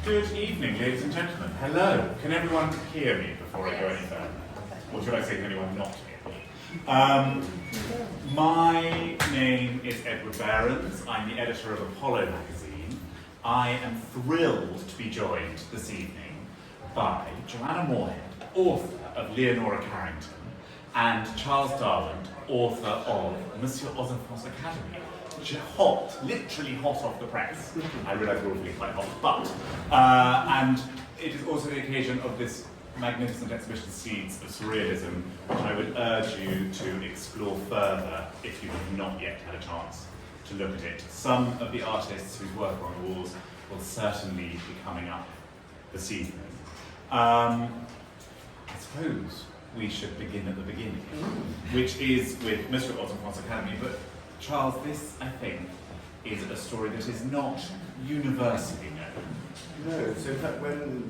Good evening, ladies and gentlemen. Hello. Can everyone hear me before I go any further? Or should I say, can anyone not hear me? My name is Edward Behrens. I'm the editor of Apollo magazine. I am thrilled to be joined this evening by Joanna Moorhead, author of Leonora Carrington, and Charles Darwent, author of Monsieur, Ozenfant's Academy. Hot, literally hot off the press. I realise we're all feeling quite hot, but and it is also the occasion of this magnificent exhibition, Seeds of Surrealism, which I would urge you to explore further if you have not yet had a chance to look at it. Some of the artists whose work are on the walls will certainly be coming up this evening. I suppose we should begin at the beginning, which is with Monsieur Ozenfant's Academy, but Charles, this, I think, is a story that is not universally known. No, so in fact when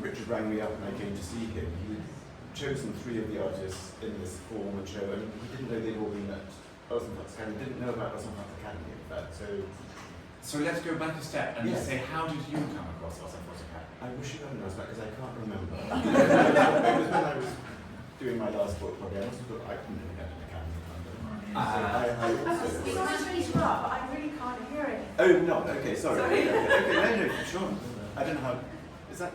Richard rang me up and I came to see him, he had chosen 3 of the artists in this form and show, and he didn't know they'd all been at Ozenfant's Academy, didn't know about Ozenfant's Academy in fact, So let's go back a step and yes. say, how did you come across Ozenfant's Academy? I wish you hadn't asked that because I can't remember. It was when I was doing my last book, probably. I also thought I couldn't have had an academy. Sorry to interrupt, but I really can't hear it. Oh, no, okay, sorry. Okay, no, sure. I don't know how. Is that?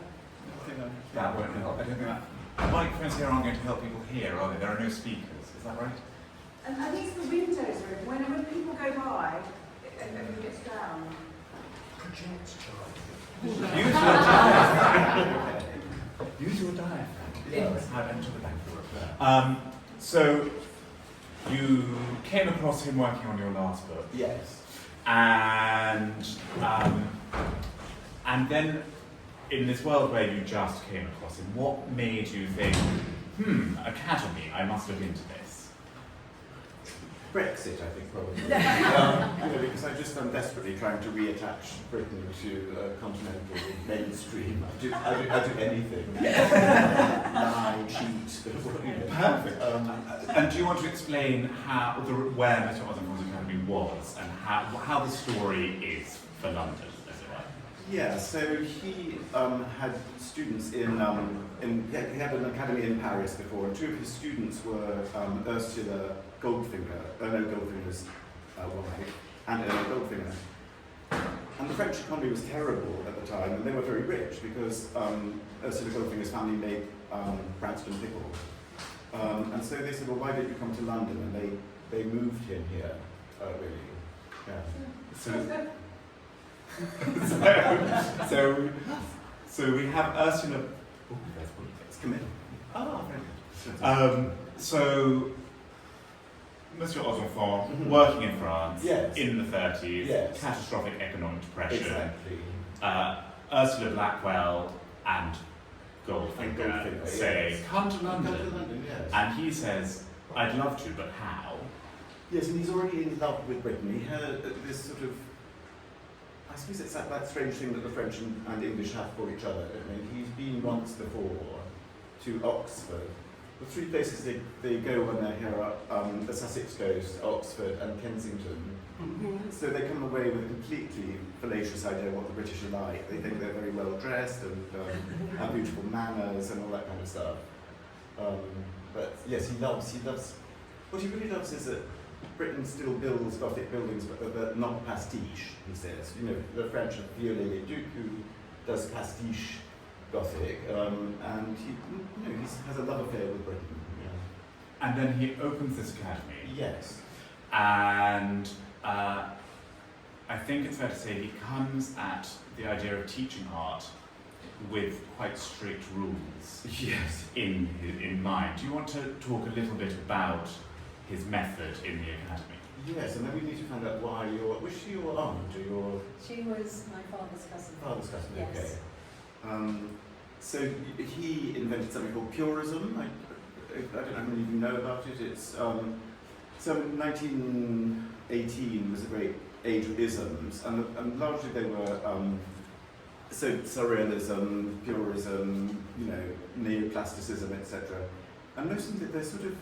That won't help. I don't think that. The microphones here aren't going to help people hear, are they? There are no speakers. Is that right? And I think it's the windows are open. When people go by, everything gets down. Project, Use your diaphragm. Use your diaphragm. Yes. And to the back door. So you came across him working on your last book. yes. And then in this world where you just came across him, what made you think, academy, I must look into this? Brexit, I think, probably. Because I'm desperately trying to reattach Britain to continental mainstream. I do anything. Lie, cheat. Perfect. And do you want to explain where Monsieur Ozenfant's Academy was and how the story is for London, as it were? Yeah, so he had students he had an academy in Paris before, and 2 of his students were Ursula Goldfinger's wife, and Goldfinger. And the French economy was terrible at the time, and they were very rich because Ursula Goldfinger's family made Branston pickles. And so they said, well, why don't you come to London? And they moved him here, really. Yeah. So we have Ursula. Oh, Let's come in. Oh, very good. So Monsieur Ozenfant, working in France, yes. in the 30s, yes. catastrophic economic depression. Exactly. Ursula Blackwell and Goldfinger say, yes. come to London. Come to London, yes. And he says, I'd love to, but how? Yes, and he's already in love with Britain. He had this sort of, I suppose it's that strange thing that the French and English have for each other. I mean, he's been once before to Oxford. The 3 places they go when they're here are the Sussex coast, Oxford and Kensington. Mm-hmm. So they come away with a completely fallacious idea of what the British are like. They think they're very well dressed and have beautiful manners and all that kind of stuff. But yes, he loves, what he really loves is that Britain still builds Gothic buildings, but they're not pastiche, he says. You know, the French have Viollet-le-Duc, who does pastiche Gothic, and he has a love affair with Britain. Yeah. And then he opens this academy. Yes. And I think it's fair to say he comes at the idea of teaching art with quite strict rules yes. in mind. Do you want to talk a little bit about his method in the academy? Yes, and then we need to find out why was she your aunt or your... She was my father's cousin. Father's cousin, yes. Okay. So he invented something called purism. I don't know how many of you know about it. It's so 1918 was a great age of isms, and largely they were so surrealism, purism, neoplasticism, etc. And most of them,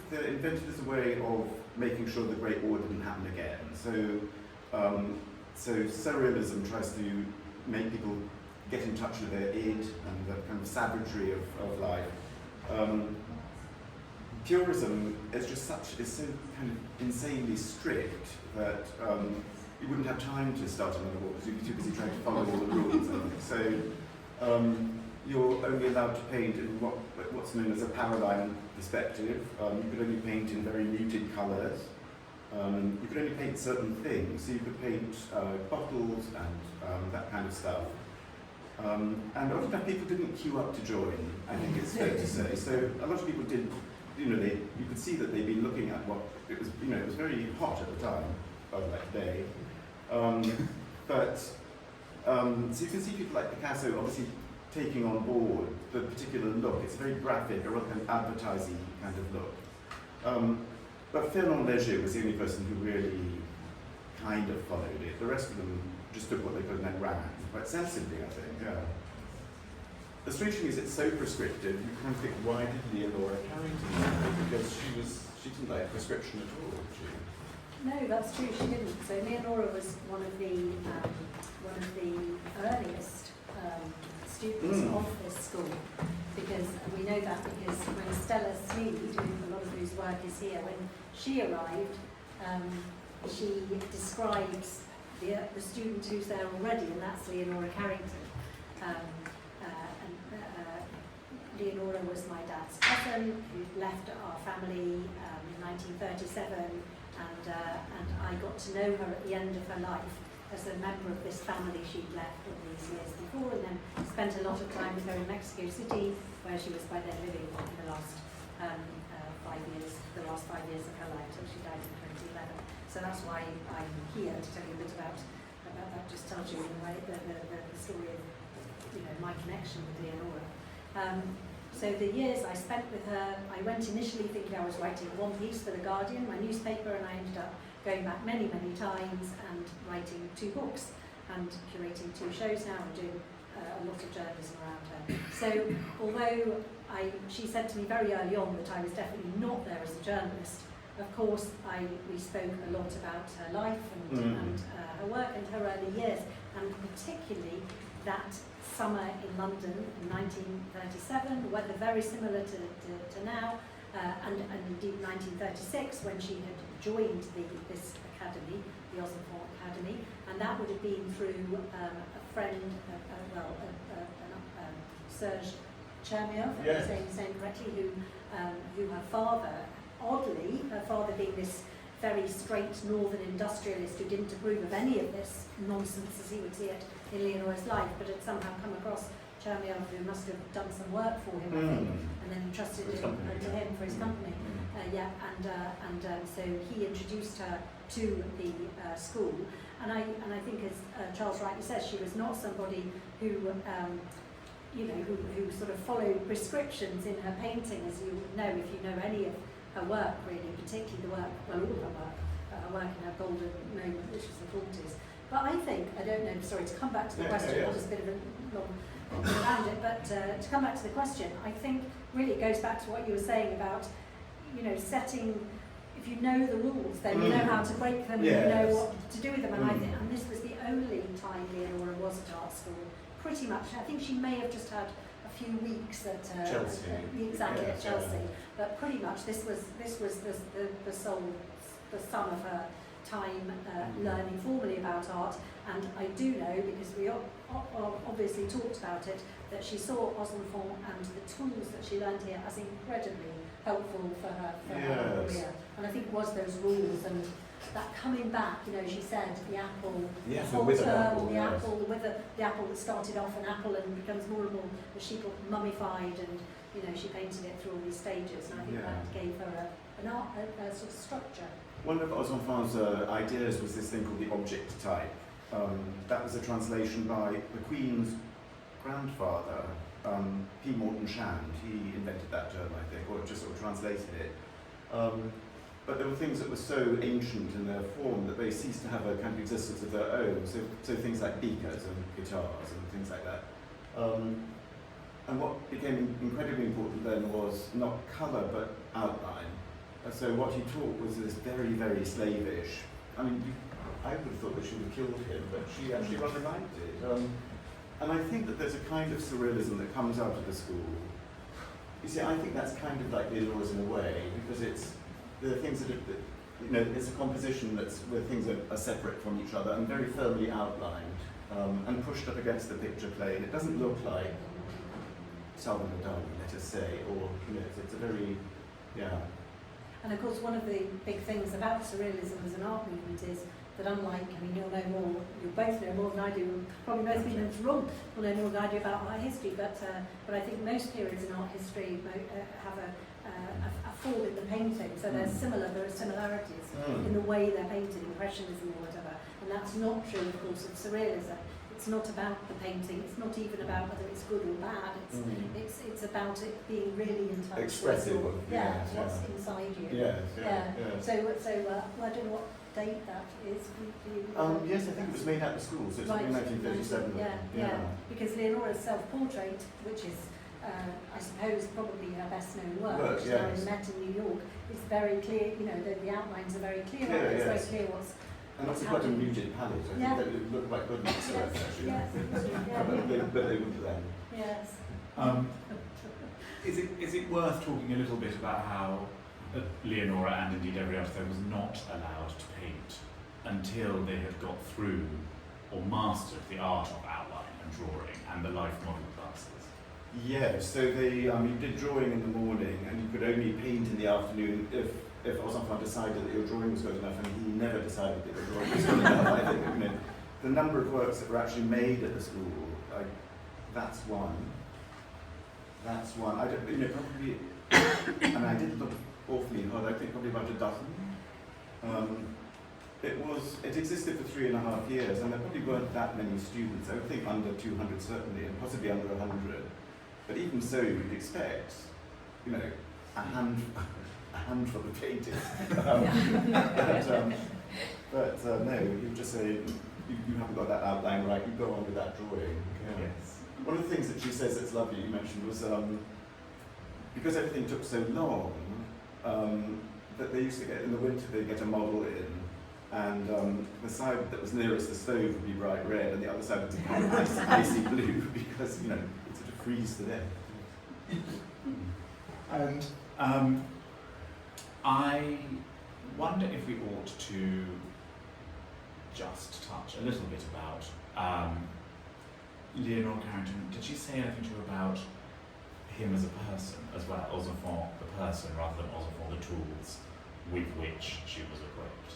they're invented as a way of making sure the Great War didn't happen again. So surrealism tries to make people get in touch with their id and the kind of savagery of life. Purism is so kind of insanely strict that you wouldn't have time to start another war because you'd be too busy trying to follow all the rules. So you're only allowed to paint in what's known as a paradigm perspective. You could only paint in very muted colours. You could only paint certain things. So you could paint bottles and that kind of stuff. And often people didn't queue up to join, I think it's fair to say. So a lot of people did, you could see that they'd been looking at what, it was very hot at the time of that day. So you can see people like Picasso obviously taking on board the particular look. It's a very graphic, a rather kind of advertising kind of look. But Fernand Léger was the only person who really kind of followed it. The rest of them just took what they could and then ran, quite sensibly, I think. Yeah. The strange thing is it's so prescriptive, you kind of think, why did Leonora Carrington do it? Because she didn't like prescription at all, did she? No, that's true, she didn't. So Leonora was one of the earliest students of this school, because we know that because when Stella Sneed, a lot of whose work is here, when she arrived, she describes the student who's there already, and that's Leonora Carrington. Leonora was my dad's cousin who left our family in 1937, and I got to know her at the end of her life as a member of this family she'd left all these years before, and then spent a lot of time with her in Mexico City, where she was by then living in the last 5 years of her life till she died in 2011. So that's why I'm here to tell you a bit about that. Just tells you in a way the story of my connection with Leonora. So the years I spent with her, I went initially thinking I was writing one piece for The Guardian, my newspaper, and I ended up going back many, many times and writing 2 books and curating 2 shows now and doing a lot of journalism around her. So although she said to me very early on that I was definitely not there as a journalist, of course we spoke a lot about her life and her work and her early years, and particularly that summer in London in 1937, the weather very similar to now, and indeed 1936 when she had joined this academy, the Ozenfant Academy, and that would have been through a friend, Serge Chermiev, if I'm saying his name correctly, who her father, oddly, her father being this very straight northern industrialist who didn't approve of any of this nonsense as he would see it in Leonora's life, but had somehow come across Chermiev, who must have done some work for him, I think, and then entrusted it to him for his company. So he introduced her to the school, and I think, as Charles rightly says, she was not somebody who who sort of followed prescriptions in her painting, as you know if you know any of her work, really, particularly all her work in her golden moment, which was the 40s. But I think, I don't know, sorry, to come back to the question, that was a bit of a long around it, but to come back to the question, I think really it goes back to what you were saying about, setting, if you know the rules, then you know how to break them, you know what to do with them, and I think, and this was the only time Leonora was at art school, pretty much. I think she may have just had a few weeks at Chelsea. At Chelsea, but pretty much this was the sum of her time learning formally about art. And I do know, because we obviously talked about it, that she saw Ozenfant and the tools that she learned here as incredibly helpful for her career. And I think it was those rules and that coming back, she said the apple, the apple that started off an apple and becomes more and more the sheep mummified, and she painted it through all these stages, and I think that gave her a sort of structure. One of Ozenfant's ideas was this thing called the object type. That was a translation by the Queen's grandfather, P. Morton Shand. He invented that term, I think, or just sort of translated it. But there were things that were so ancient in their form that they ceased to have a kind of existence of their own. So things like beakers and guitars and things like that. And what became incredibly important then was not colour but outline. So what he taught was this very, very slavish. I mean, I would have thought that she would have killed him, but she actually rather liked it. And I think that there's a kind of surrealism that comes out of the school. You see, I think that's kind of like Leonora's in a way, because there are things that it's a composition where things are separate from each other and very firmly outlined and pushed up against the picture plane. It doesn't look like Salvador Dali, let us say, or it's a very, And of course, one of the big things about surrealism as an art movement is that unlike, you'll both know more than I do, probably most people in this room will know more than I do about art history, but I think most periods in art history have a fall in the painting, so there are similarities in the way they're painted, Impressionism or whatever, and that's not true, of course, of surrealism. It's not about the painting, it's not even about whether it's good or bad, it's about it being really in touch expressive with what's inside you. So I don't know what date that is. Yes, I think it was made at the school, so it's right. in 1937. Because Leonora's self-portrait, which is, I suppose, probably her best-known work, which is Met in New York, is very clear, the outlines are very clear, it's very clear what's and also quite a muted palette. I think that it looked quite good in the silhouette, actually. But they wouldn't then. Yes. Is it worth talking a little bit about how Leonora and indeed every artist there was not allowed to paint until they had got through or mastered the art of outline and drawing and the life model classes? Yes, so you did drawing in the morning and you could only paint in the afternoon if Ozenfant decided that your drawing was good enough, and he never decided that your drawing was good enough. I think the number of works that were actually made at the school, that's one. I don't, probably, and I did look awfully hard. I think probably about a dozen. It existed for 3.5 years, and there probably weren't that many students. I would think under 200 certainly, and possibly under 100. But even so, you'd expect, a handful of paintings. But no, you just say you haven't got that outline right. You go on with that drawing. Yes. One of the things that she says that's lovely, you mentioned, was because everything took so long, that they used to get, in the winter, they'd get a model in, and the side that was nearest the stove would be bright red, and the other side would be kind of icy blue, because, it sort of freeze to death. And I wonder if we ought to just touch a little bit about Leonora Carrington. Did she say anything to you about him as a person as well, Ozenfant the person, rather than Ozenfant the tools with which she was equipped?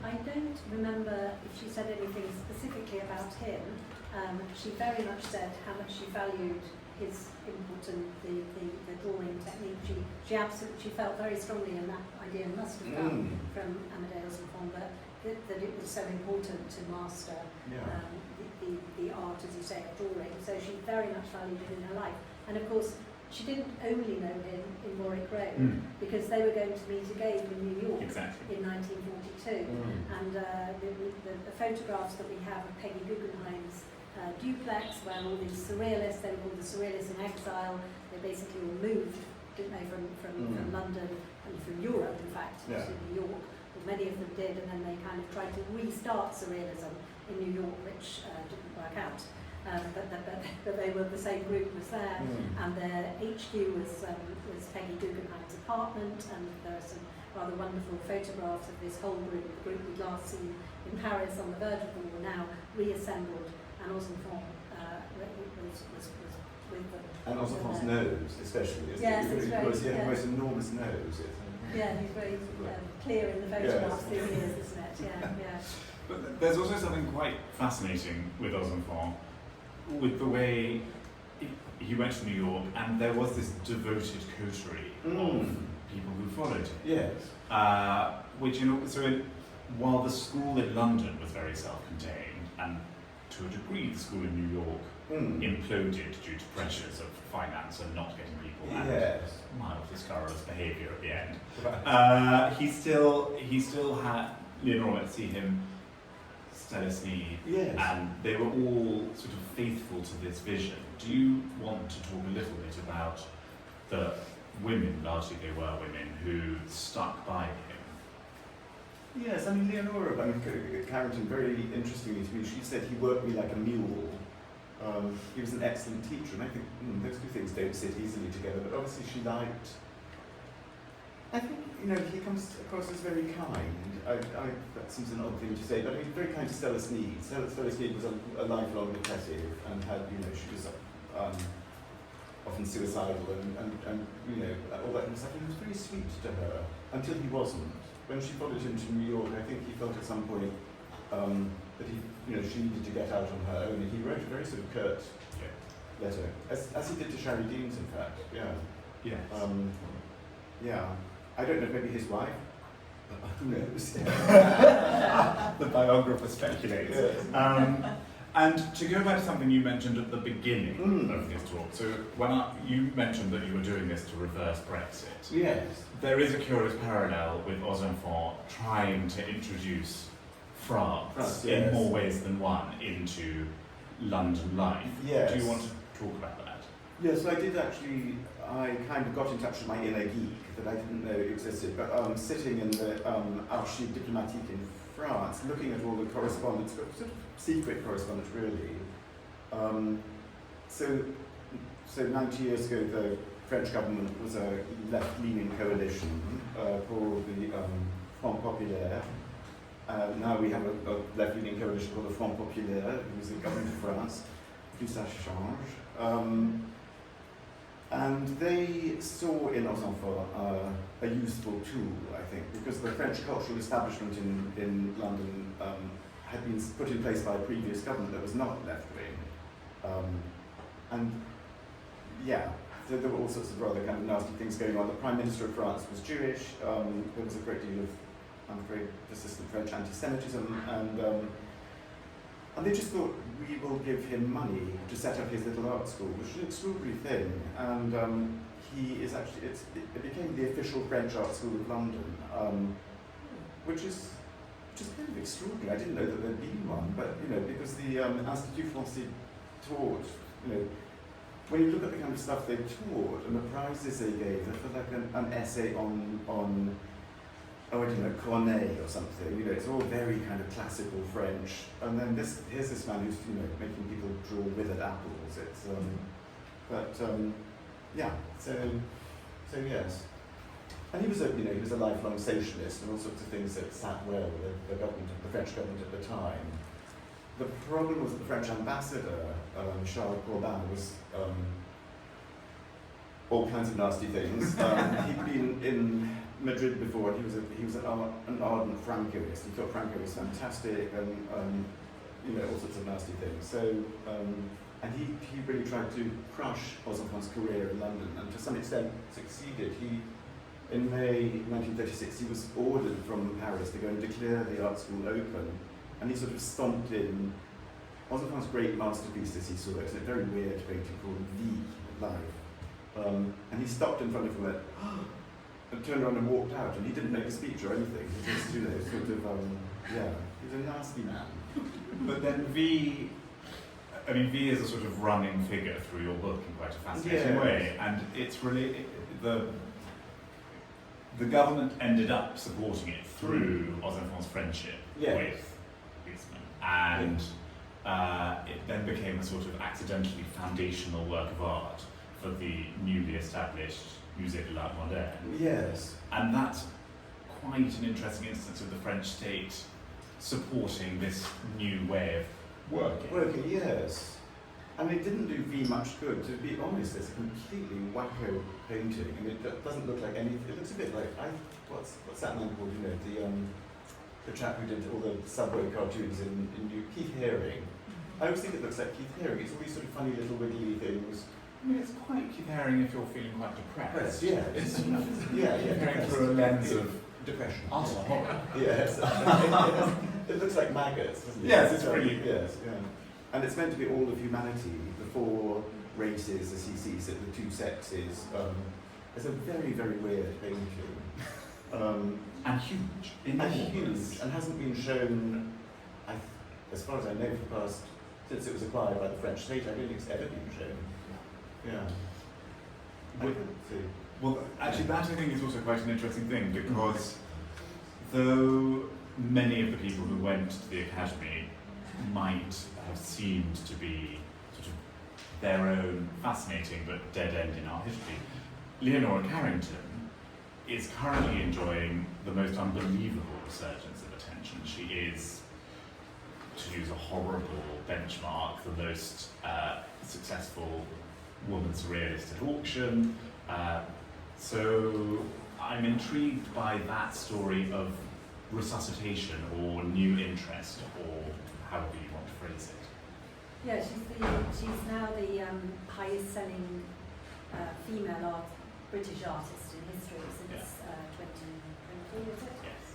I don't remember if she said anything specifically about him. She very much said how much she valued his input and the drawing technique. She felt very strongly, and that idea must have come from Amédée Ozenfant, that it was so important to master the art, as you say, of drawing. So she very much valued it in her life. And of course, she didn't only know him in Warwick Road, because they were going to meet again in New York in 1942. And the photographs that we have of Peggy Guggenheim's duplex, where all these surrealists, they were called the Surrealists in Exile, they basically all moved, didn't they, from London and from Europe, in fact, to New York. Well, many of them did, and then they kind of tried to restart surrealism in New York, which didn't work out. But they were the same group was there, and their HQ was Peggy Guggenheim's apartment, and there are some rather wonderful photographs of this whole group. The group we'd last seen in Paris on the verge of the war, now reassembled, and Ozenfant was with them. And Ozenfant's nose, especially. Yes, it's the most enormous nose. Yeah, he's very clear in the photographs these years, isn't it? Yeah. But there's also something quite fascinating with Ozenfant, with the way he went to New York, and there was this devoted coterie of people who followed him. Yes. While the school in London was very self-contained, and to a degree the school in New York imploded due to pressures of finance and not getting people and mildly scurrilous behaviour at the end. He still had Leonora went to see him, Stella Sneed, and they were all sort of faithful to this vision. Do you want to talk a little bit about the women, largely they were women, who stuck by him? Yes, I mean, Leonora, Carrington, very interestingly to me, she said he worked me like a mule. He was an excellent teacher, and I think those two things don't sit easily together, but obviously she liked, I think, he comes across as very kind. That seems an odd thing to say, but I mean, very kind to Stella Sneed. Stella Sneed was a lifelong depressive and had, she was often suicidal and all that kind of stuff. And he was very sweet to her until he wasn't. When she followed him to New York, I think he felt at some point that she needed to get out on her own. And he wrote a very sort of curt letter, as he did to Shari Deans, in fact. Yeah. Yes. Yeah. I don't know, maybe his wife. Who knows? The biographer speculates. Yes. And to go back to something you mentioned at the beginning of this talk, so you mentioned that you were doing this to reverse Brexit. Yes. There is a curious parallel with Ozenfant trying to introduce France yes. in more ways than one into London life. Yes. Do you want to talk about that? Yes, I did actually. I kind of got in touch with my inner geek that I didn't know existed, but sitting in the Archives Diplomatiques in France, looking at all the correspondence, but sort of secret correspondence really. So 90 years ago, the French government was a left-leaning coalition called the Front Populaire. Now we have a left-leaning coalition called the Front Populaire, who is the government of France. Plus ça change. And they saw in Ozenfant a useful tool, I think, because the French cultural establishment in London had been put in place by a previous government that was not left-wing. So there were all sorts of rather kind of nasty things going on. The Prime Minister of France was Jewish. There was a great deal of, I'm afraid, persistent French anti-Semitism, and they just thought, we will give him money to set up his little art school, which is an extraordinary thing. And he is actually, it became the official French art school of London, which is kind of extraordinary. I didn't know that there'd been one, but because the Institut Français taught, when you look at the kind of stuff they taught and the prizes they gave, they felt like an essay on Corneille or something. It's all very kind of classical French. And then here's this man who's making people draw withered apples. It's so yes. And he was a lifelong socialist and all sorts of things that sat well with the French government at the time. The problem was that the French ambassador, Charles Corbin, was all kinds of nasty things. He'd been in Madrid before, and he was an ardent Francoist. He thought Franco was fantastic, and all sorts of nasty things. So, and he really tried to crush Ozenfant's career in London, and to some extent succeeded. In May 1936, he was ordered from Paris to go and declare the art school open, and he sort of stomped in Ozenfant's great masterpiece, as he saw it, a very weird painting called V, Life. And he stopped in front of him and turned around and walked out, and he didn't make a speech or anything. He just, sort of, he's a nasty man. But then V is a sort of running figure through your book in quite a fascinating way, and it's really, the government ended up supporting it through Ozenfant's friendship with Huysman, and it then became a sort of accidentally foundational work of art for the newly established Musée de l'Art Moderne. Yes. And that's quite an interesting instance of the French state supporting this new way of working. Yes. I mean, it didn't do V much good. To be honest, it's a completely wacko painting, and it doesn't look like anything. It looks a bit like, what's that man called, the chap who did all the subway cartoons in Keith Haring. I always think it looks like Keith Haring. It's all these sort of funny little wiggly things. I mean, it's quite Keith Haring if you're feeling quite depressed. Yeah. It's Haring through a lens of depression. utter horror. Yes. It looks like maggots, doesn't it? Yes, it's really. Yes, yeah. And it's meant to be all of humanity, the four races, as he sees it, the two sexes. It's a very, very weird painting. And huge. And hasn't been shown, as far as I know, for the past, since it was acquired by the French state, I don't think it's ever been shown. Yeah. Well, actually, that I think is also quite an interesting thing, because though many of the people who went to the Academy might have seemed to be sort of their own fascinating but dead end in art history. Leonora Carrington is currently enjoying the most unbelievable resurgence of attention. She is, to use a horrible benchmark, the most successful woman surrealist at auction. So I'm intrigued by that story of resuscitation or new interest, or however you want to phrase it. Yeah, she's now the highest selling female British artist in history since 2020, is it?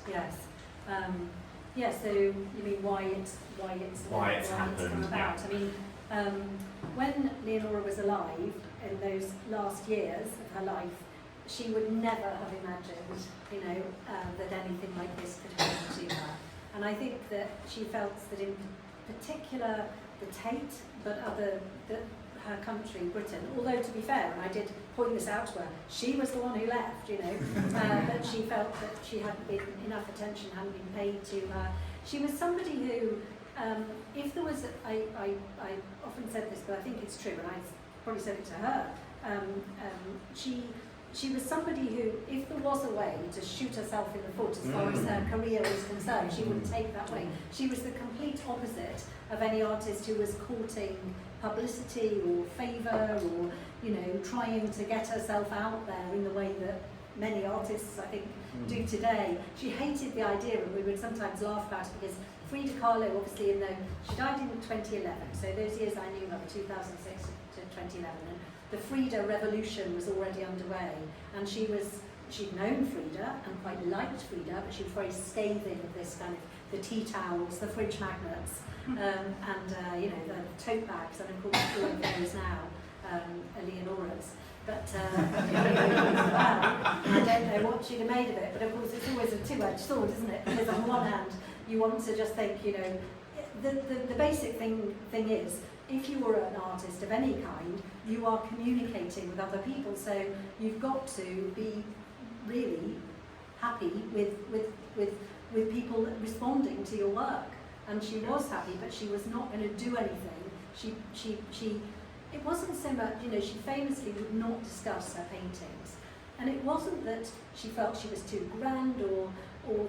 Yes. Yes. Yeah, so you mean why it's happened, come about. yeah. I mean, when Leonora was alive, in those last years of her life, she would never have imagined, that anything like this could happen to her. And I think that she felt that in particular the Tate, but her country, Britain, although to be fair, and I did point this out to her, she was the one who left, but she felt that she hadn't been, enough attention hadn't been paid to her. She was somebody who, if there was, I often said this, but I think it's true, and I probably said it to her, she was somebody who, if there was a way to shoot herself in the foot as far as her career is concerned, she would take that way. She was the complete opposite of any artist who was courting publicity or favour or, trying to get herself out there in the way that many artists, I think, do today. She hated the idea, and we would sometimes laugh about it, because Frida Kahlo, obviously, she died in 2011, so those years I knew her, 2006 to 2011, and the Frida revolution was already underway, and she'd known Frida and quite liked Frida, but she was very scathing of this kind of the tea towels, the fridge magnets, and the tote bags, and of course all of those now are Leonora's. But I don't know what she'd have made of it, but of course it's always a two-edged sword, isn't it? Because on one hand, you want to just think, the basic thing is, if you were an artist of any kind, you are communicating with other people, so you've got to be really happy with people responding to your work. And she was happy, but she was not going to do anything. It wasn't so much, she famously would not discuss her paintings. And it wasn't that she felt she was too grand or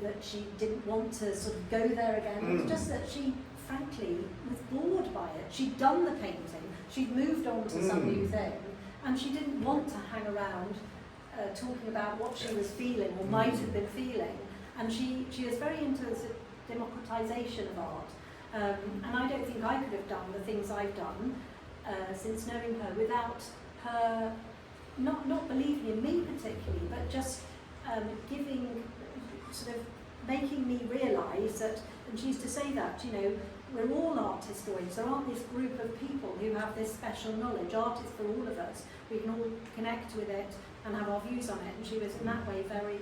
that she didn't want to sort of go there again. It was just that she, frankly, was bored by it. She'd done the painting, she'd moved on to some new thing, and she didn't want to hang around talking about what she was feeling or might have been feeling. And she is very into the democratization of art. And I don't think I could have done the things I've done since knowing her without her not believing in me particularly, but just making me realise that, and she used to say that, we're all art historians. There aren't this group of people who have this special knowledge. Art is for all of us. We can all connect with it and have our views on it. And she was in that way very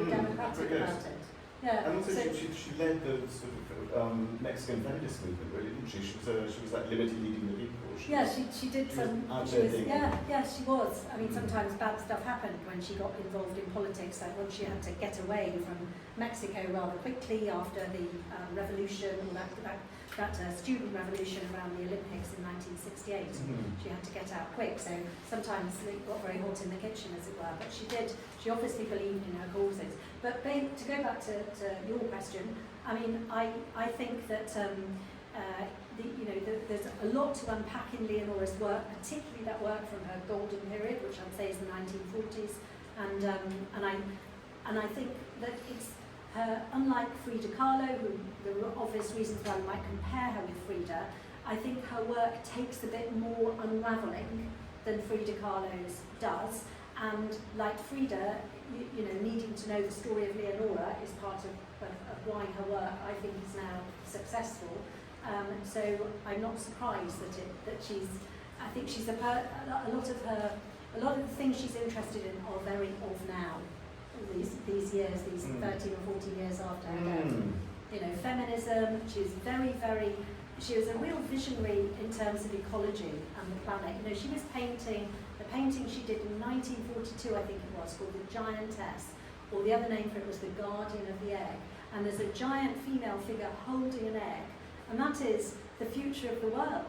democratic about it. Yeah. And also she led the sort of Mexican feminist movement, really, didn't she? She was like liberty leading the people. She did some. She was. I mean, sometimes bad stuff happened when she got involved in politics. Like once she had to get away from Mexico rather quickly after the revolution, or that student revolution around the Olympics in 1968. She had to get out quick. So sometimes it got very hot in the kitchen, as it were. But she did. She obviously believed in her causes. But to go back to your question, I mean, I think that. There's a lot to unpack in Leonora's work, particularly that work from her golden period, which I'd say is the 1940s, and I think that it's her, unlike Frida Kahlo, who there are obvious reasons why we might compare her with Frida. I think her work takes a bit more unravelling than Frida Kahlo's does, and like Frida, needing to know the story of Leonora is part of why her work, I think, is now successful. So I'm not surprised that she's. I think she's a lot of the things she's interested in are very of now. These years, these 13 or 14 years after her death. Feminism. She was very. She was a real visionary in terms of ecology and the planet. She was painting the painting she did in 1942, I think it was, called The Giantess, or the other name for it was The Guardian of the Egg. and there's a giant female figure holding an egg, and that is the future of the world.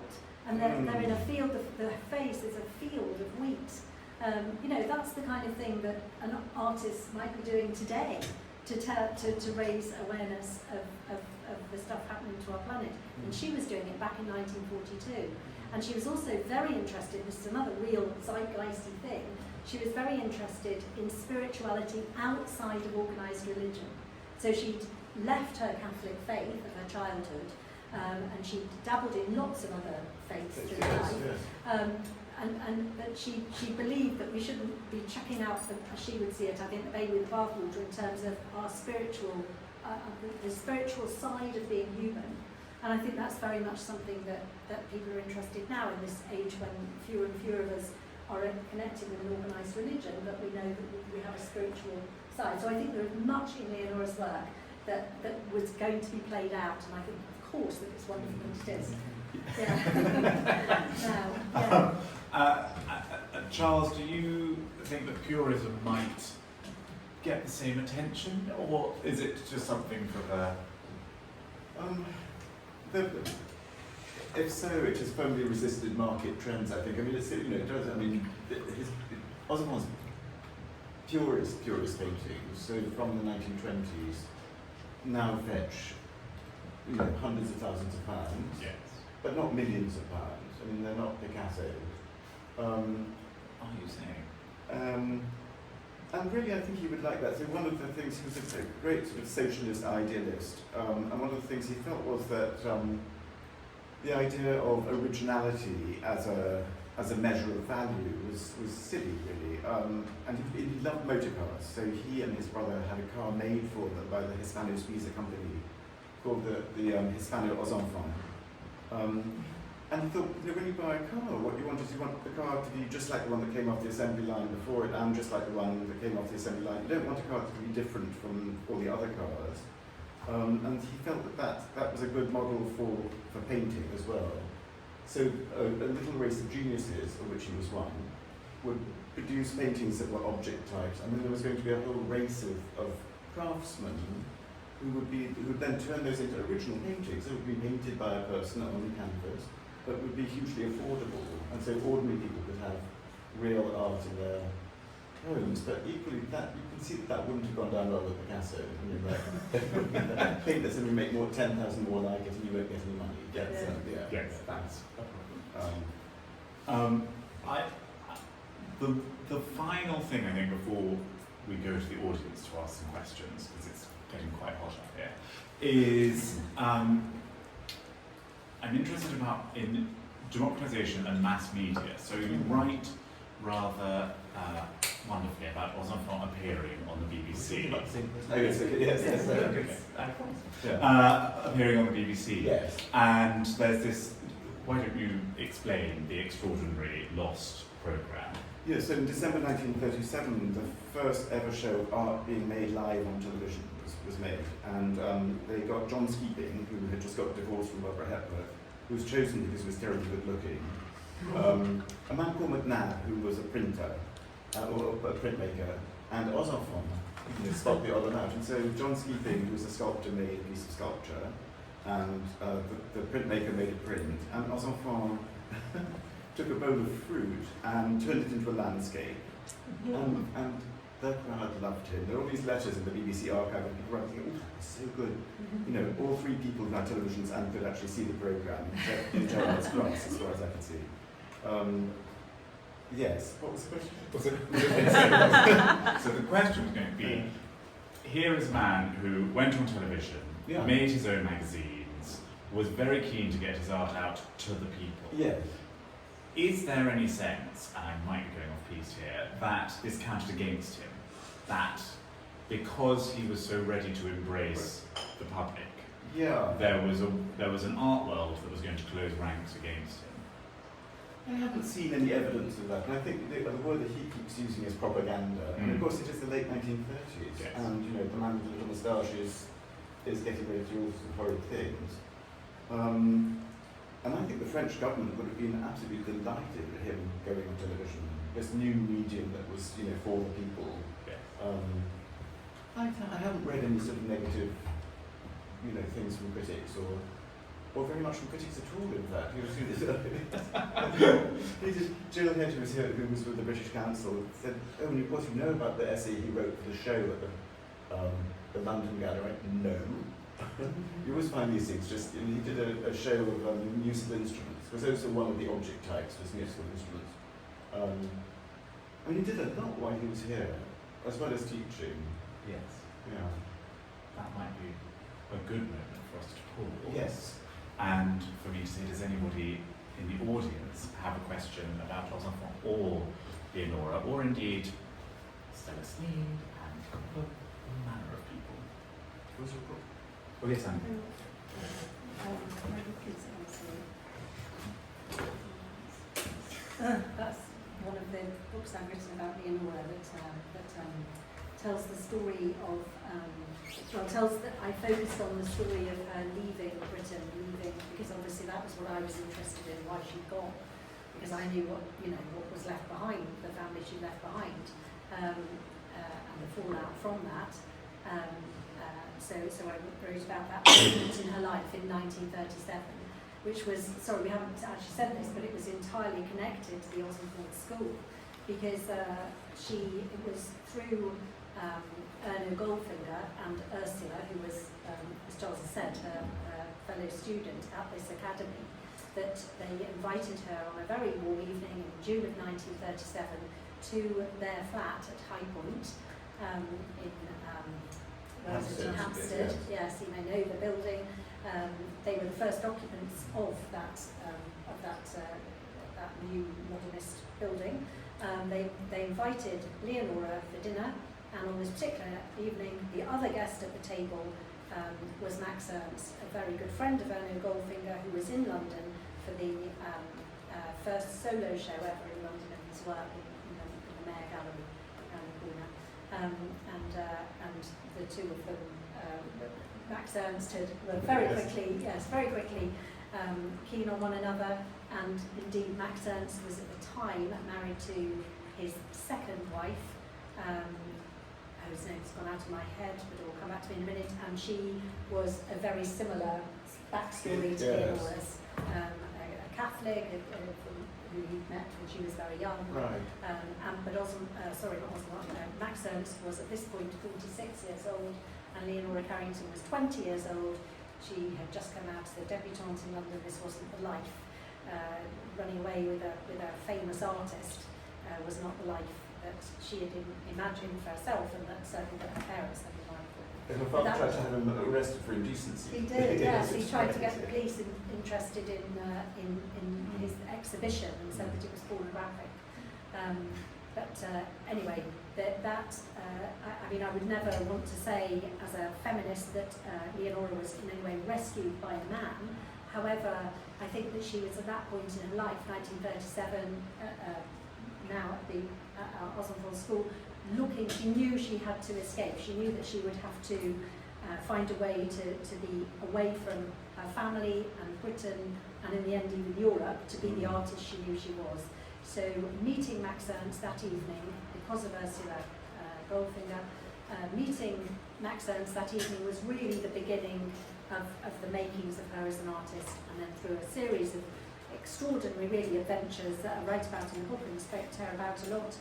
And they're in a field, the face is a field of wheat. You know, that's the kind of thing that an artist might be doing today to raise awareness of the stuff happening to our planet. And she was doing it back in 1942. And she was also very interested, this is another real zeitgeisty thing, she was very interested in spirituality outside of organised religion. So she'd left her Catholic faith of her childhood, and she dabbled in lots of other faiths through life. But she believed that we shouldn't be checking out, as she would see it, I think, the baby with the bathwater in terms of our spiritual, the spiritual side of being human. And I think that's very much something that people are interested now in this age when fewer and fewer of us are connected with an organised religion, but we know that we have a spiritual side. So I think there is much in Leonora's work that was going to be played out, and I think, of course, that it's wonderful that it is. Yeah. Charles, do you think that purism might get the same attention, or is it just something for if so, it has firmly resisted market trends, I think. I mean, it does. I mean, Ozenfant's purist paintings, so from the 1920s, now fetch, hundreds of thousands of pounds. Yes. But not millions of pounds. I mean, they're not Picasso. Are you saying? And really, I think he would like that. So one of the things, he was a great sort of socialist idealist, and one of the things he felt was that the idea of originality as a measure of value was silly, really. And he loved motor cars, so he and his brother had a car made for them by the Hispano-Suiza company called the Hispano Ozenfant. And he thought, when you buy a car, what you want is you want the car to be just like the one that came off the assembly line before it, and just like the one that came off the assembly line. You don't want a car to be different from all the other cars. And he felt that was a good model for painting as well. So a little race of geniuses, of which he was one, would produce paintings that were object types, and then there was going to be a whole race of craftsmen who would then turn those into original paintings. They would be painted by a person on the canvas, but would be hugely affordable, and so ordinary people could have real art in their homes. But equally, that you can see that wouldn't have gone down well with Picasso. I mean, like, paint this and we make 10,000 more like it, and you won't get any money. Yes, that's a problem. The final thing, I think, before we go to the audience to ask some questions, because it's getting quite hot up here, is I'm interested in democratization and mass media. So you write rather wonderfully about Ozenfant appearing on the BBC. Appearing on the BBC. Yes. And there's this, why don't you explain the extraordinary Lost programme? Yes, so in December 1937, the first ever show of art being made live on television was made. And they got John Skeeping, who had just got divorced from Barbara Hepworth, who was chosen because he was terribly good looking. A man called McNabb, who was a printer, or a printmaker, and Ozenfant, spot the other out. And so John Skeeping, who was a sculptor, made a piece of sculpture, and the printmaker made a print, and Ozenfant took a bowl of fruit and turned it into a landscape. And the crowd loved him. There are all these letters in the BBC archive of people writing, oh, that was so good. All three people who had televisions and could actually see the programme in Gerald's class, as far as I can see. Yes, what was the question? So the question was going to be, here is a man who went on television, made his own magazines, was very keen to get his art out to the people. Yes. Is there any sense, and I might be going off piece here, that this counted against him? That because he was so ready to embrace the public, there was an art world that was going to close ranks against him? I haven't seen any evidence of that, and I think the word that he keeps using is propaganda. And of course, it is the late 1930s, and the man with the little moustache is getting ready to do all sorts of horrid things. And I think the French government would have been absolutely delighted at him going on television, this new medium that was, for the people. I haven't read any sort of negative things from critics or very much from critics at all, in fact. He did, Jill Hedge, who was with the British Council, said, oh, and of course you know about the essay he wrote for the show at the London Gallery. No. You always find these things, he did a show of musical instruments, because those are one of the object types, was musical instruments. He did a lot while he was here, as well as teaching. Yes. Yeah. That might be a good moment for us to pause. Yes. And for me to say, does anybody in the audience have a question about Ozenfant or Leonora, or indeed Stella Sneed and a manner of people? What's your book? Oh yes, Anne. That's one of the books I've written about Leonora that tells the story of, I focused on the story of her leaving Britain, because obviously that was what I was interested in, why she'd gone, because I knew what was left behind, the family she left behind, and the fallout from that. So I wrote about that moment in her life in 1937, which was, sorry, we haven't actually said this, but it was entirely connected to the Ozenfant School, because it was through Erno Goldfinger and Ursula, who was, as Charles has said, her fellow student at this academy, that they invited her on a very warm evening in June of 1937 to their flat at High Point in Hampstead. Yes, you may know the building. They were the first occupants of that new modernist building. They invited Leonora for dinner, and on this particular evening, the other guest at the table was Max Ernst, a very good friend of Erno Goldfinger, who was in London for the first solo show ever in London of his work in the Mayor Gallery around the corner. And the two of them, Max Ernst were very quickly keen on one another, and indeed Max Ernst was at the time married to his second wife, whose name's gone out of my head, but it will come back to me in a minute, and she was a very similar backstory to Leonora's, a Catholic who he met when she was very young. Right. Max Ernst was at this point 46 years old, and Leonora Carrington was 20 years old. She had just come out as the debutante in London. This wasn't the life. Running away with a famous artist was not the life that she had imagined for herself, and that certainly that her parents had imagined for her. And her father tried to have him arrested for indecency. He did, yes. He tried to get the police interested in his exhibition and said that it was pornographic. Anyway, I would never want to say as a feminist that Leonora was in any way rescued by a man. However, I think that she was at that point in her life, 1937, now at the Ozenfant School, she knew she had to escape. She knew that she would have to find a way to be away from her family and Britain, and in the end even Europe, to be the artist she knew she was. So meeting Max Ernst that evening, because of Ursula Goldfinger, meeting Max Ernst that evening was really the beginning of the makings of her as an artist, and then through a series of extraordinary really adventures that I write about in the book and spoke to her about a lot.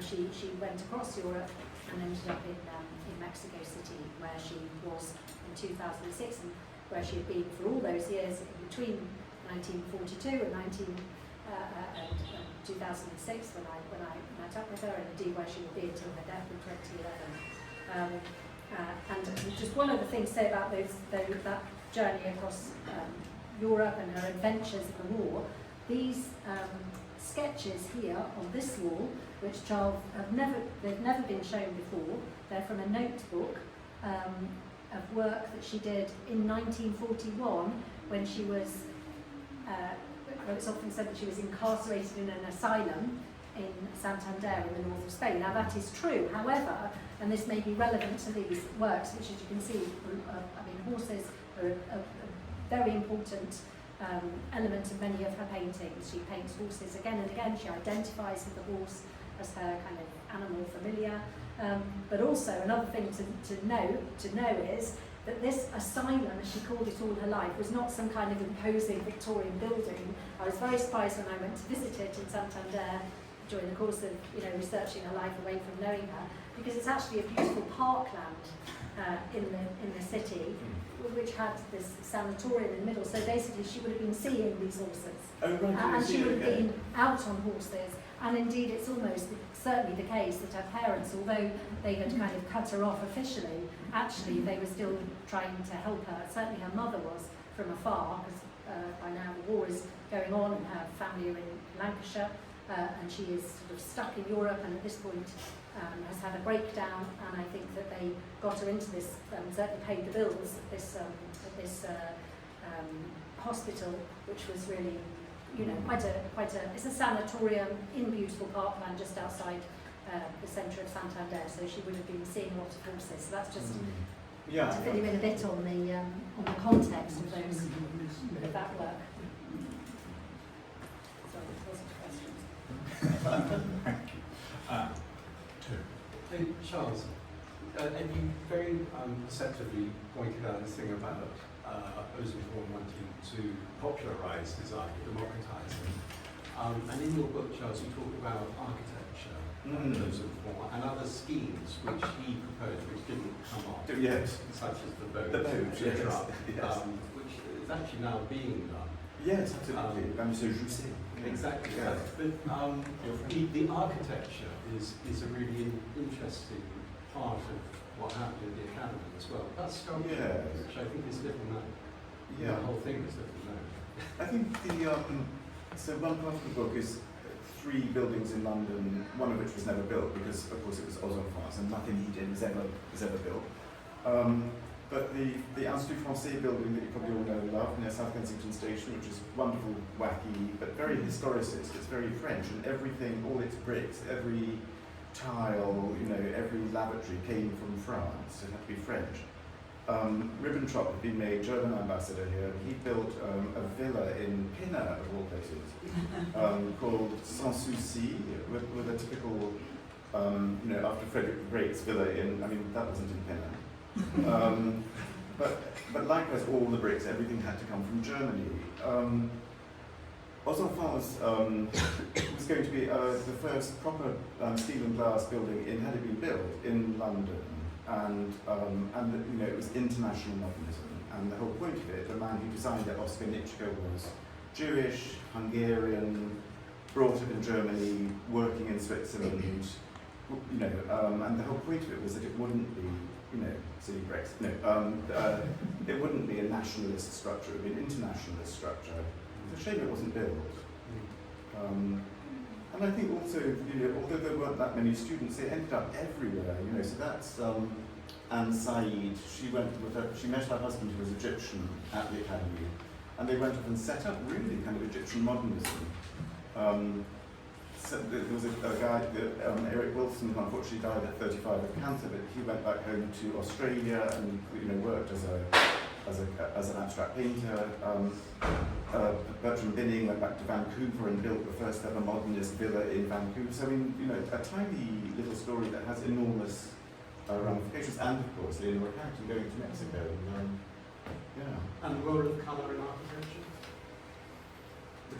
She went across Europe and ended up in Mexico City, where she was in 2006, and where she had been for all those years in between 1942 and 2006 when I met up with her, and indeed where she would be until her death in 2011. And just one other thing to say about that journey across Europe and her adventures in the war. These sketches here on this wall, which Charles they've never been shown before. They're from a notebook of work that she did in 1941 when she was. It's often said that she was incarcerated in an asylum in Santander in the north of Spain. Now that is true, however, and this may be relevant to these works, which as you can see, horses are a very important element of many of her paintings. She paints horses again and again. She identifies with the horse as her kind of animal familiar. But also another thing to know is that this asylum, as she called it all her life, was not some kind of imposing Victorian building. I was very surprised when I went to visit it in Santander during the course of researching her life away from knowing her, because it's actually a beautiful parkland in the city, which had this sanatorium in the middle. So basically she would have been seeing these horses. Oh, right, And she would have been out on horses. And indeed it's almost certainly the case that her parents, although they had kind of cut her off officially, actually they were still trying to help her. Certainly her mother was from afar, because by now the war is going on and her family are in Lancashire, and she is sort of stuck in Europe, and at this point has had a breakdown, and I think that they got her into this, certainly paid the bills at this hospital, which was really, quite a, it's a sanatorium in beautiful parkland just outside the centre of Santander, so she would have been seeing a lot of horses. So that's just to fill you in a bit on the context of those, of that work. Sorry, there wasn't questions. Thank you. Hey, Charles, and you very perceptively pointed out this thing about Ozenfant wanting to popularise design, democratise it. And in your book, Charles, you talk about architecture, Ozenfant, and other schemes which he proposed, which didn't come off. Yes. Such as the boat, yes. which is actually now being done. Yes, absolutely. Monsieur, Exactly. Yeah. But the architecture is a really interesting part of what happened in the academy as well. That's sculpture, which I think is little known. Yeah. The whole thing is little known. I think so one part of the book is 3 buildings in London, one of which was never built because, of course, it was Ozenfant, and nothing he did was ever built. But the Institut Français building that you probably all know and love near South Kensington Station, which is wonderful, wacky, but very historicist. It's very French, and everything, all its bricks, every tile, every lavatory came from France. It had to be French. Ribbentrop had been made German ambassador here. He built a villa in Pinner, of all places, called Sans Souci, with a typical, after Frederick the Great's villa in, that wasn't in Pinner. But likewise, all the bricks, everything had to come from Germany. Ozenfant was going to be the first proper steel and glass building had been built in London, and it was international modernism. And the whole point of it, the man who designed it, Oskar Nitschke, was Jewish, Hungarian, brought up in Germany, working in Switzerland, and the whole point of it was that it wouldn't be, silly bricks. No, it wouldn't be a nationalist structure, it would be an internationalist structure. It's a shame it wasn't built. And I think also, although there weren't that many students, it ended up everywhere, so that's Anne Said. She met her husband who was Egyptian at the academy, and they went off and set up really kind of Egyptian modernism. So there was a guy, Eric Wilson, who unfortunately died at 35 of cancer, but he went back home to Australia and worked as an abstract painter. Bertram Binning went back to Vancouver and built the first ever modernist villa in Vancouver. So a tiny little story that has enormous ramifications, and of course Leonora Carrington going to Mexico. And the role of colour in architecture?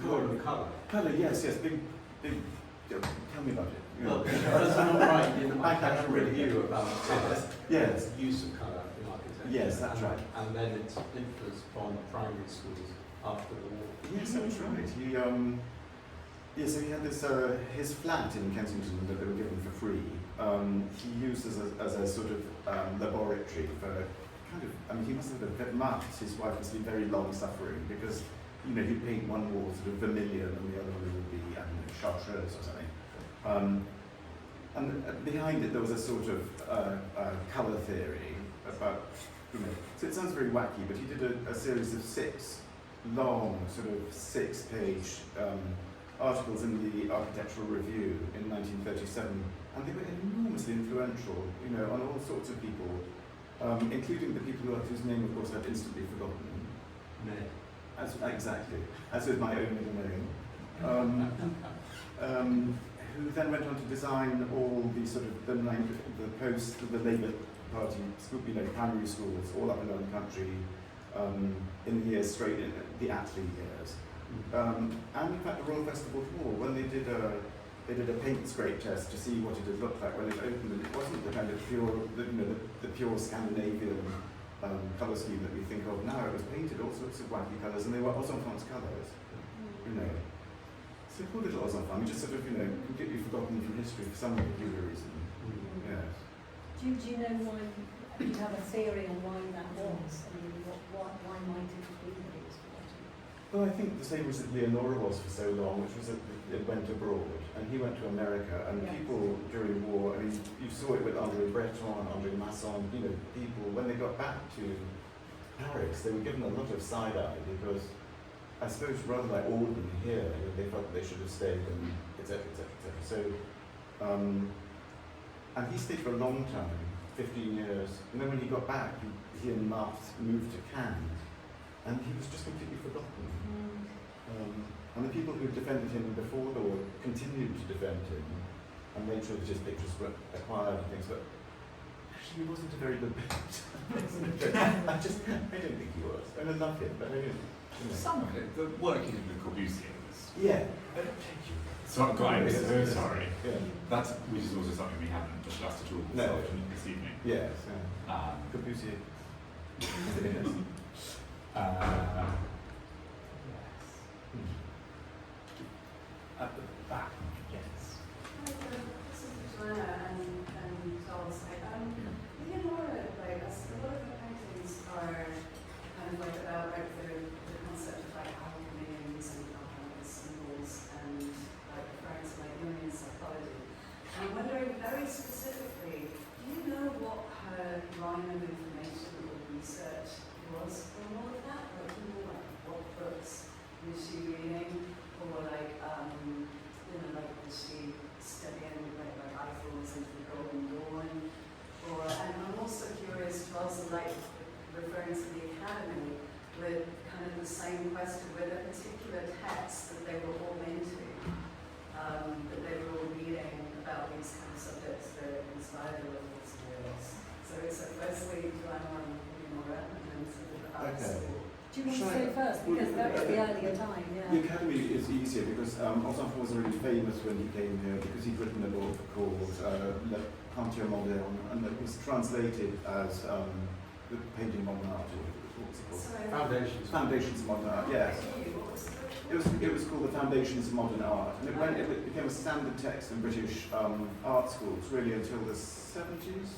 The role of colour? Colour, yes, big. Tell me about it. Well, that's not right. I had a review about yes. use of colour in architecture. Yes, that's right. And then its influence upon primary schools after the war. Yes, that's right. So he had this his flat in Kensington that they were given for free. He used as a sort of laboratory for kind of. He must have marked his wife must be very long suffering because. He'd paint one wall sort of vermilion and the other one would be, chartreuse or something. And behind it there was a sort of colour theory about, so it sounds very wacky, but he did a series of 6 long, sort of 6-page articles in the Architectural Review in 1937, and they were enormously influential, on all sorts of people, including the people whose name, of course, I've instantly forgotten. Ned. Exactly, as with my own middle name, who then went on to design all the sort of the Labour party school, primary schools all up and down the country in the years straight in the Attlee years. And in fact, the Royal Festival Hall, when they did a paint scrape test to see what it had looked like when it opened, and it wasn't the kind of pure, the pure Scandinavian colour scheme that we think of now. It was painted all sorts of wacky colours, and they were Ozenfant's colours, So poor little Ozenfant, just sort of, completely forgotten from history for some peculiar reason. Yes. Do you know why? Do you have a theory on why that was? I mean, why might it have been that it was forgotten? Well, I think the same was that Leonora was for so long, which was that it went abroad, and he went to America, and people during war, I mean, you saw it with André Breton, André Masson, people, when they got back to Paris, they were given a lot of side-eye, because I suppose rather like Alden here, they felt that they should have stayed, and etc., etc., etc. So, and he stayed for a long time, 15 years, and then when he got back, he and Marthe moved to Cannes, and he was just completely forgotten. And the people who defended him before the war continued to defend him and made sure that his pictures were acquired and things, but actually he wasn't a very good painter. I don't think he was. I love him, but I don't. Some of it, the working with Corbusiers. Yeah. So I'm so sorry. Yeah. That's, which is also something we haven't discussed at all this evening. Yes. Corbusier. Yes. At the back, yes. This is Joanna and Charles. Leonora, a lot of the paintings are kind of about the concept of alchemy and using alchemical symbols and referring to Jungian psychology. And I'm wondering very specifically, do you know what her line of information or research was from all of that? What books was she reading? Or was she studying Eiffel's into the Golden Dawn? And I'm also curious to also referring to the Academy with kind of the same question, were there particular texts that they were all into, that they were all reading about these kind of subjects that inspired the local surrealists? So it's firstly Joanna and Leonora, and then sort of art school. Do you want to say first? Because that was the earlier time, The Academy is easier because Ozenfant was already famous when he came here because he'd written a book called Le Peinture Moderne, and it was translated as the Painting Modern Art, or what was it called? Foundations. Foundations of Modern Art, yes. It was called the Foundations of Modern Art, and it became a standard text in British art schools really until the 70s.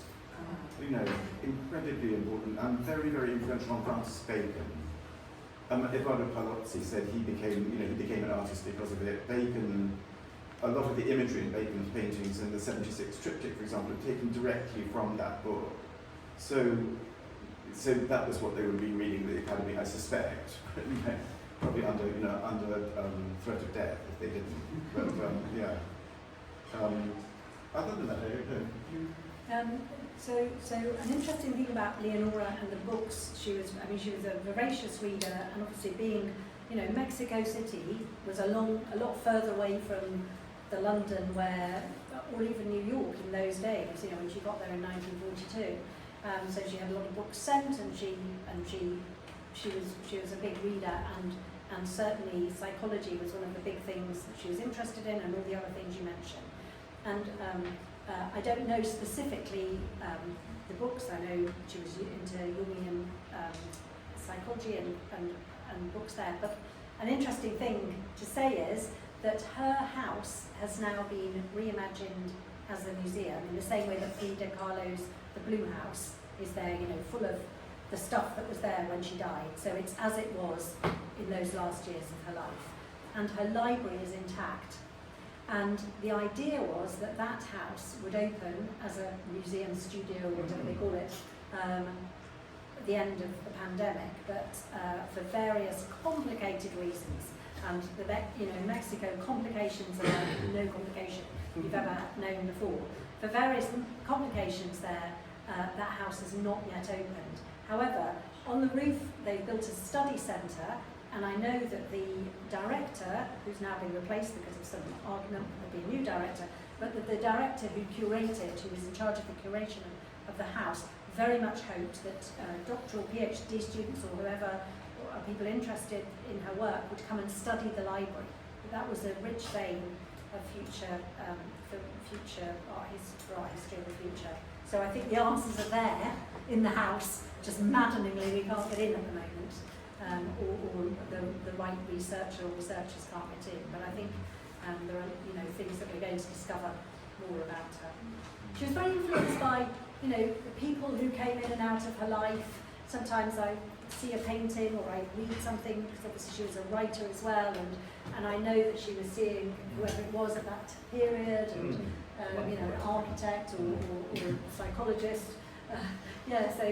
Incredibly important and very, very influential on Francis Bacon. Eduardo Palozzi said he became an artist because of it. Bacon, a lot of the imagery in Bacon's paintings in the 76 triptych, for example, are taken directly from that book. So that was what they would be reading at the Academy, I suspect. Probably under threat of death if they didn't. But other than that, I don't know. So an interesting thing about Leonora and the books, she was a voracious reader, and obviously being, Mexico City was a lot further away from the London or even New York in those days, when she got there in 1942. So she had a lot of books sent, and she was a big reader, and certainly psychology was one of the big things that she was interested in, and all the other things you mentioned. And I don't know specifically the books. I know she was into Jungian psychology and books there. But an interesting thing to say is that her house has now been reimagined as a museum in the same way that Frida Kahlo's The Blue House is there, full of the stuff that was there when she died. So it's as it was in those last years of her life. And her library is intact. And the idea was that house would open as a museum studio, or whatever they call it, at the end of the pandemic, but for various complicated reasons. And Mexico, complications are no complication you've ever known before. For various complications there, that house has not yet opened. However, on the roof they've built a study centre, and I know that the director, who's now been replaced because of some argument, there'll be a new director, but the director who curated, who was in charge of the curation of the house, very much hoped that doctoral PhD students or whoever, or people interested in her work, would come and study the library. That was a rich vein of future, for art history of the future. So I think the answers are there in the house, just maddeningly we can't get in at the moment, or the right researcher or researchers can't get in. But I think there are things that we're going to discover more about her. She was very influenced by the people who came in and out of her life. Sometimes I see a painting or I read something, because obviously she was a writer as well, and I know that she was seeing whoever it was at that period, and an architect or a psychologist. So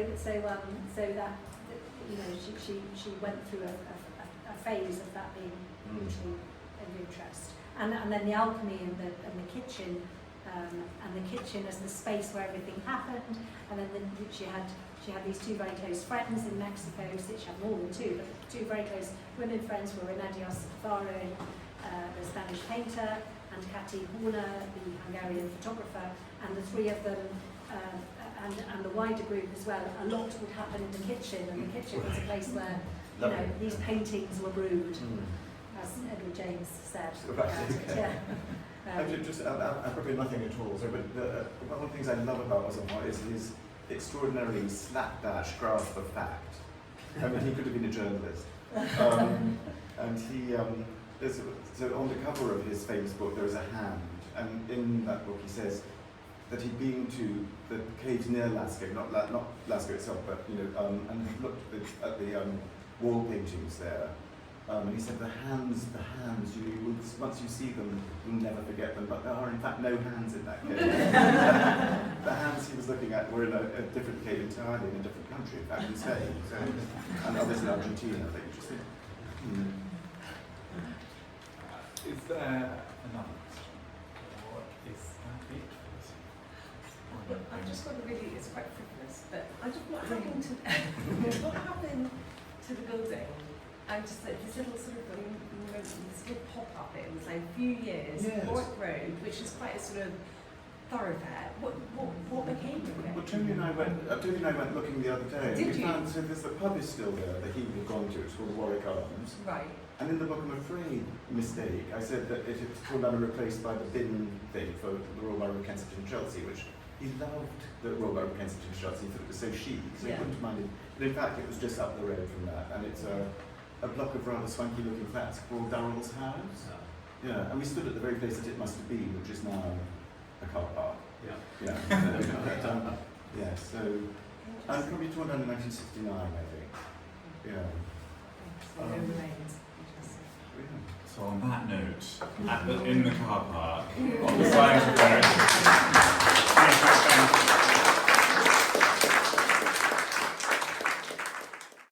that she went through a phase of that being hugely of interest, and then the alchemy and the kitchen. And the kitchen as the space where everything happened, and then she had these two very close friends in Mexico. She had more than two, but two very close women friends were Remedios Faro, the Spanish painter, and Kati Horner, the Hungarian photographer, and the three of them, and the wider group as well. A lot would happen in the kitchen, and the kitchen was a place where these paintings were brewed, as Edward James said. Probably nothing at all. So, but one of the things I love about Ozenfant is his extraordinarily slapdash grasp of fact. I mean, he could have been a journalist. And he, so on the cover of his famous book, there is a hand, and in that book he says that he'd been to the caves near Lascaux, not Lascaux itself, but and looked at the wall paintings there. And he said the hands, once you see them, you'll never forget them, but there are in fact no hands in that cave. The hands he was looking at were in a different cave entirely, in a different country, in fact in Spain, and others in Argentina, I think. Interesting. Is there another question? Or is that it? I've just got a really, it's quite frivolous, but I just, what happened to the building? I just like this little sort of this little pop-up, it was like a few years, Warwick Road, which is quite a sort of thoroughfare. What became of it? Well, Tony and I went looking the other day. Did you? Found, so there's the pub is still there that he had gone to. It's called the Warwick Arms. Right. And in the book, I'm afraid, mistake, I said that it had called out replaced by the bin thing for the Royal Borough of Kensington and Chelsea, which he loved the Royal Borough of Kensington and Chelsea. He thought it was so chic, so he wouldn't mind it. But in fact, it was just up the road from that, and it's a block of rather swanky-looking flats called Darrell's House. Yeah, and we stood at the very place that it must have been, which is now a car park. Yeah. So probably torn down in 1969, I think. So on that note, in the car park, on the